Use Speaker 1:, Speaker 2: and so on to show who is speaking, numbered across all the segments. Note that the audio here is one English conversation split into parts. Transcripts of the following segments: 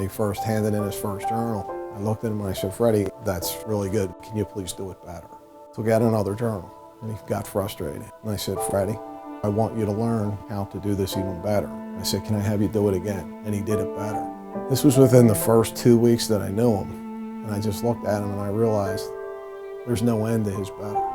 Speaker 1: he first handed in his first journal, I looked at him and I said, Freddie, that's really good. Can you please do it better? So he got another journal and he got frustrated. And I said, Freddie, I want you to learn how to do this even better. I said, can I have you do it again? And he did it better. This was within the first 2 weeks that I knew him. And I just looked at him and I realized there's no end to his better.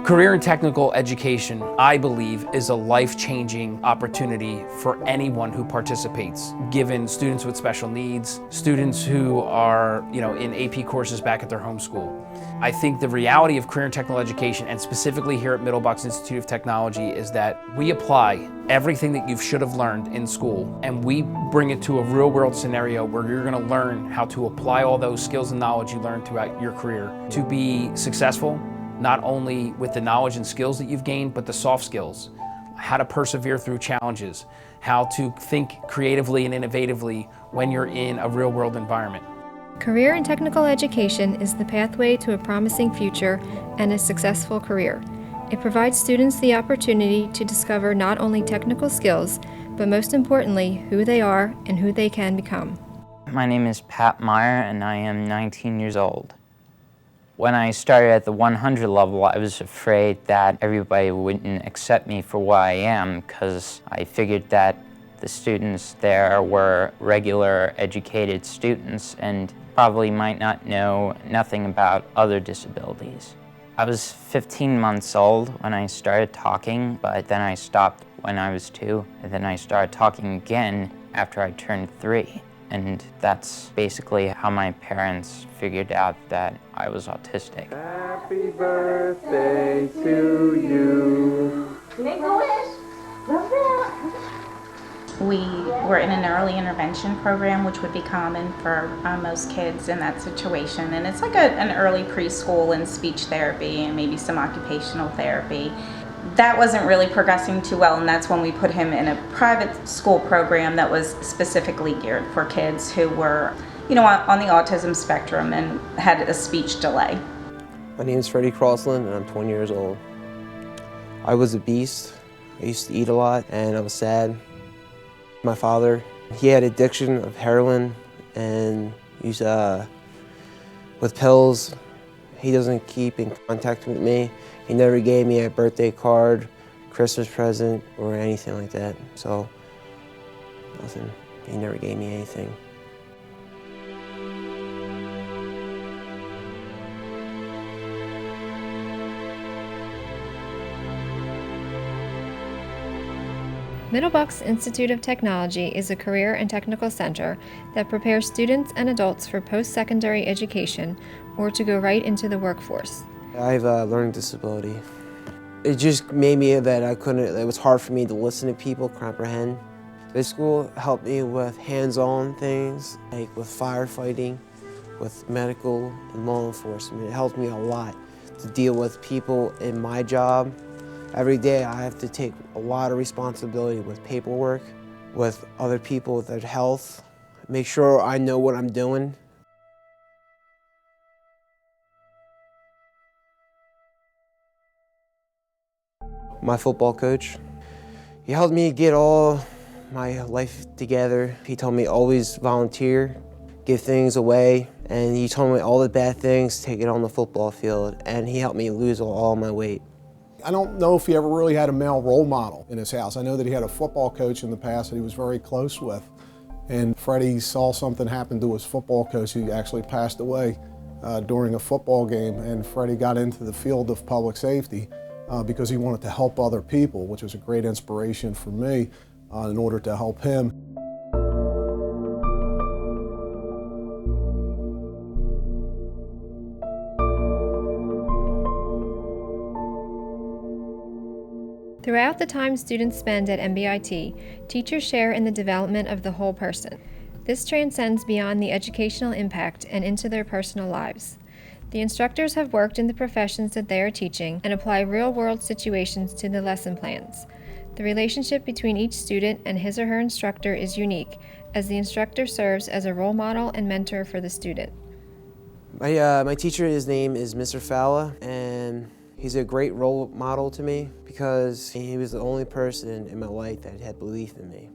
Speaker 2: Career and technical education, I believe, is a life-changing opportunity for anyone who participates, given students with special needs, students who are, in AP courses back at their home school. I think the reality of career and technical education, and specifically here at Middlebucks Institute of Technology, is that we apply everything that you should have learned in school, and we bring it to a real-world scenario where you're going to learn how to apply all those skills and knowledge you learned throughout your career to be successful, not only with the knowledge and skills that you've gained, but the soft skills, how to persevere through challenges, how to think creatively and innovatively when you're in a real-world environment.
Speaker 3: Career and technical education is the pathway to a promising future and a successful career. It provides students the opportunity to discover not only technical skills, but most importantly, who they are and who they can become.
Speaker 4: My name is Pat Meyer and I am 19 years old. When I started at the 100 level, I was afraid that everybody wouldn't accept me for what I am, because I figured that the students there were regular educated students and probably might not know nothing about other disabilities. I was 15 months old when I started talking, but then I stopped when I was 2, and then I started talking again after I turned 3. And that's basically how my parents figured out that I was autistic.
Speaker 5: Happy birthday to you.
Speaker 6: Make a wish. Love that.
Speaker 7: We were in an early intervention program, which would be common for most kids in that situation. And it's like an early preschool and speech therapy and maybe some occupational therapy. That wasn't really progressing too well, and that's when we put him in a private school program that was specifically geared for kids who were, on the autism spectrum and had a speech delay.
Speaker 8: My name is Freddie Crossland and I'm 20 years old. I was a beast. I used to eat a lot and I was sad. My father, he had addiction of heroin and used with pills. He doesn't keep in contact with me. He never gave me a birthday card, Christmas present, or anything like that. So, nothing. He never gave me anything.
Speaker 3: Middlebucks Institute of Technology is a career and technical center that prepares students and adults for post-secondary education or to go right into the workforce.
Speaker 8: I have a learning disability. It just made me that it was hard for me to listen to people, comprehend. This school helped me with hands-on things, like with firefighting, with medical and law enforcement. It helped me a lot to deal with people in my job. Every day I have to take a lot of responsibility with paperwork, with other people with their health, make sure I know what I'm doing. My football coach, he helped me get all my life together. He told me always volunteer, give things away, and he told me all the bad things, take it on the football field, and he helped me lose all my weight.
Speaker 1: I don't know if he ever really had a male role model in his house. I know that he had a football coach in the past that he was very close with. And Freddie saw something happen to his football coach who actually passed away during a football game. And Freddie got into the field of public safety because he wanted to help other people, which was a great inspiration for me in order to help him.
Speaker 3: Throughout the time students spend at MBIT, teachers share in the development of the whole person. This transcends beyond the educational impact and into their personal lives. The instructors have worked in the professions that they are teaching and apply real-world situations to the lesson plans. The relationship between each student and his or her instructor is unique, as the instructor serves as a role model and mentor for the student.
Speaker 8: My teacher, his name is Mr. Fowler, and He's a great role model to me because he was the only person in my life that had belief in me.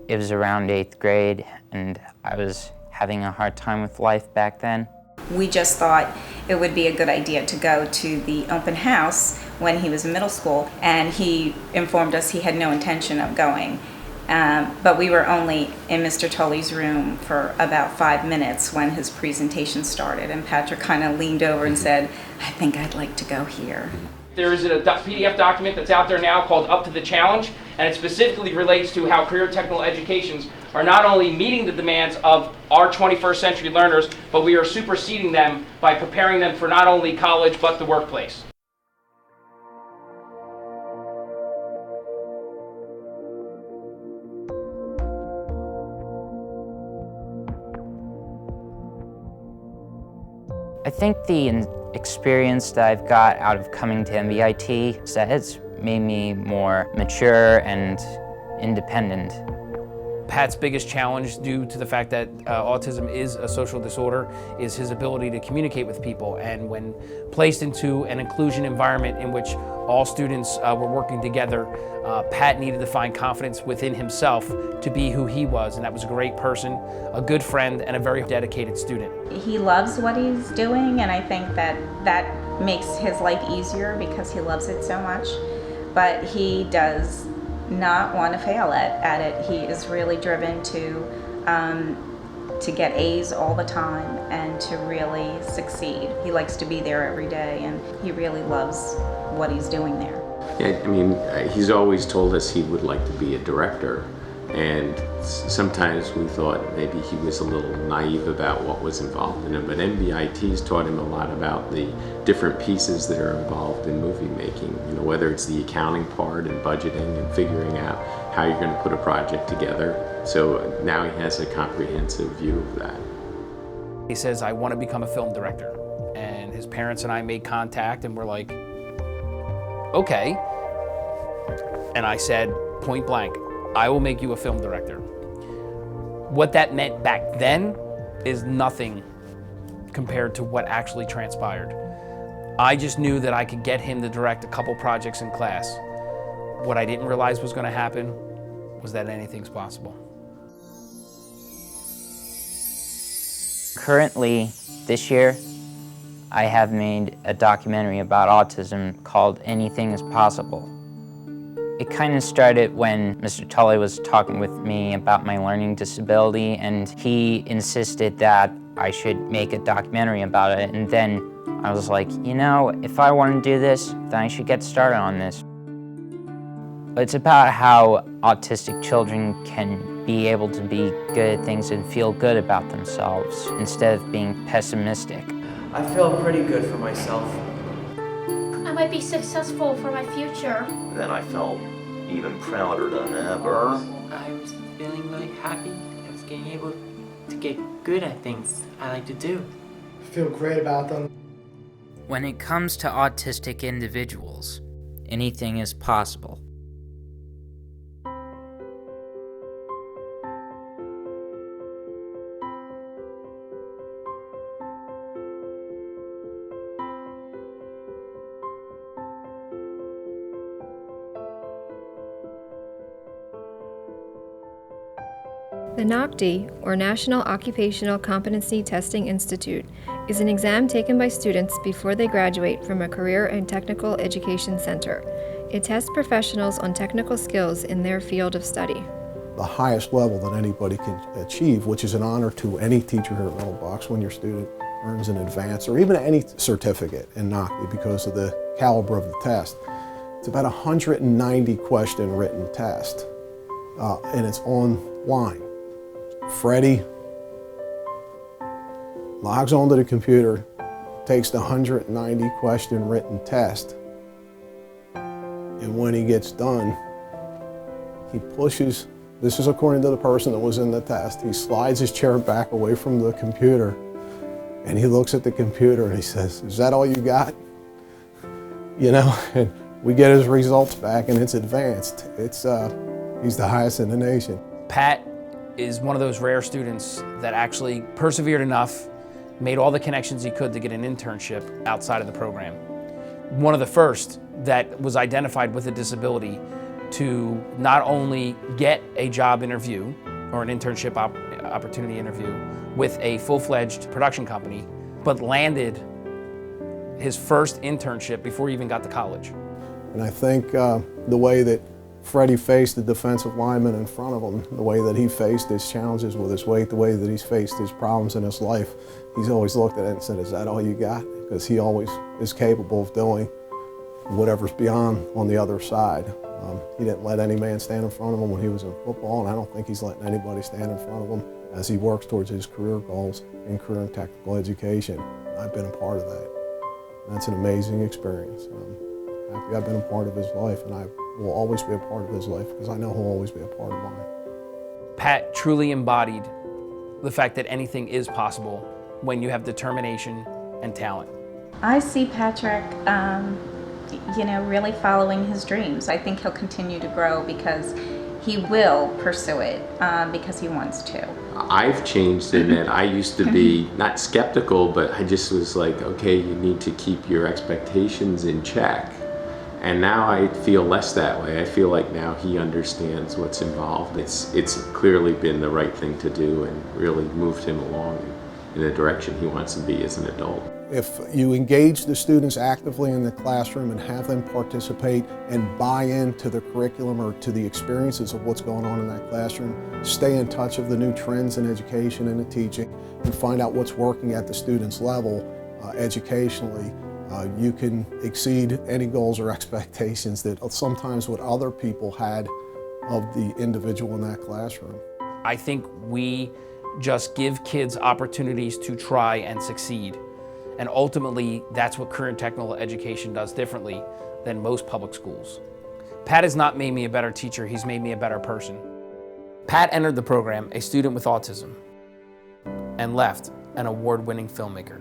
Speaker 4: It was around 8th grade, and I was having a hard time with life back then.
Speaker 7: We just thought it would be a good idea to go to the open house when he was in middle school, and he informed us he had no intention of going. But we were only in Mr. Tully's room for about 5 minutes when his presentation started, and Patrick kind of leaned over and said, "I think I'd like to go here."
Speaker 2: There is a PDF document that's out there now called Up to the Challenge, and it specifically relates to how career technical educations are not only meeting the demands of our 21st century learners, but we are superseding them by preparing them for not only college, but the workplace.
Speaker 4: I think the experience that I've got out of coming to MBIT is that it's made me more mature and independent.
Speaker 2: Pat's biggest challenge, due to the fact that autism is a social disorder, is his ability to communicate with people. And when placed into an inclusion environment in which all students were working together, Pat needed to find confidence within himself to be who he was. And that was a great person, a good friend, and a very dedicated student.
Speaker 7: He loves what he's doing, and I think that makes his life easier because he loves it so much. But he does not want to fail at it. He is really driven to get A's all the time and to really succeed. He likes to be there every day, and he really loves what he's doing there.
Speaker 9: Yeah, I mean, he's always told us he would like to be a director, and sometimes we thought maybe he was a little naive about what was involved in it, but MBIT's taught him a lot about the different pieces that are involved in movie making, you know, whether it's the accounting part and budgeting and figuring out how you're going to put a project together. So now he has a comprehensive view of that.
Speaker 2: He says, "I want to become a film director." And his parents and I made contact and we're like, okay. And I said, point blank, "I will make you a film director." What that meant back then is nothing compared to what actually transpired. I just knew that I could get him to direct a couple projects in class. What I didn't realize was going to happen was that anything's possible.
Speaker 4: Currently, this year, I have made a documentary about autism called Anything is Possible. It kind of started when Mr. Tully was talking with me about my learning disability, and he insisted that I should make a documentary about it. And then I was like, you know, if I want to do this, then I should get started on this. It's about how autistic children can be able to be good at things and feel good about themselves instead of being pessimistic.
Speaker 10: I feel pretty good for myself.
Speaker 6: I might be successful for my future.
Speaker 11: Then I felt even prouder than ever.
Speaker 12: I was feeling really happy. I was getting able to get good at things I like to do.
Speaker 10: I feel great about them.
Speaker 4: When it comes to autistic individuals, anything is possible.
Speaker 3: The NOCTI, or National Occupational Competency Testing Institute, is an exam taken by students before they graduate from a career and technical education center. It tests professionals on technical skills in their field of study.
Speaker 1: The highest level that anybody can achieve, which is an honor to any teacher here at Middlebox when your student earns an advance or even any certificate in NOCTI because of the caliber of the test. It's about a 190 question written test, and it's online. Freddie logs onto the computer, takes the 190 question written test, and when he gets done, he pushes, this is according to the person that was in the test, he slides his chair back away from the computer and he looks at the computer and he says, "Is that all you got?" You know, and we get his results back and it's advanced. It's, he's the highest in the nation.
Speaker 2: Pat is one of those rare students that actually persevered enough, made all the connections he could to get an internship outside of the program. one of the first that was identified with a disability to not only get a job interview or an internship opportunity interview with a full-fledged production company, but landed his first internship before he even got to college.
Speaker 1: And I think the way that Freddie faced the defensive lineman in front of him, the way that he faced his challenges with his weight, the way that he's faced his problems in his life, he's always looked at it and said, "Is that all you got?" Because he always is capable of doing whatever's beyond on the other side. He didn't let any man stand in front of him when he was in football, and I don't think he's letting anybody stand in front of him as he works towards his career goals in career and technical education. I've been a part of that. That's an amazing experience. I'm happy I've been a part of his life, and I will always be a part of his life because I know he'll always be a part of mine.
Speaker 2: Pat truly embodied the fact that anything is possible when you have determination and talent.
Speaker 7: I see Patrick, really following his dreams. I think he'll continue to grow because he will pursue it because he wants to.
Speaker 9: I've changed in that I used to be not skeptical, but I just was like, okay, you need to keep your expectations in check. And now I feel less that way. I feel like now he understands what's involved. It's clearly been the right thing to do and really moved him along in the direction he wants to be as an adult.
Speaker 1: If you engage the students actively in the classroom and have them participate and buy into the curriculum or to the experiences of what's going on in that classroom, stay in touch of the new trends in education and in teaching, and find out what's working at the student's level educationally, you can exceed any goals or expectations that sometimes what other people had of the individual in that classroom.
Speaker 2: I think we just give kids opportunities to try and succeed. And ultimately, that's what career and technical education does differently than most public schools. Pat has not made me a better teacher, he's made me a better person. Pat entered the program a student with autism and left an award-winning filmmaker.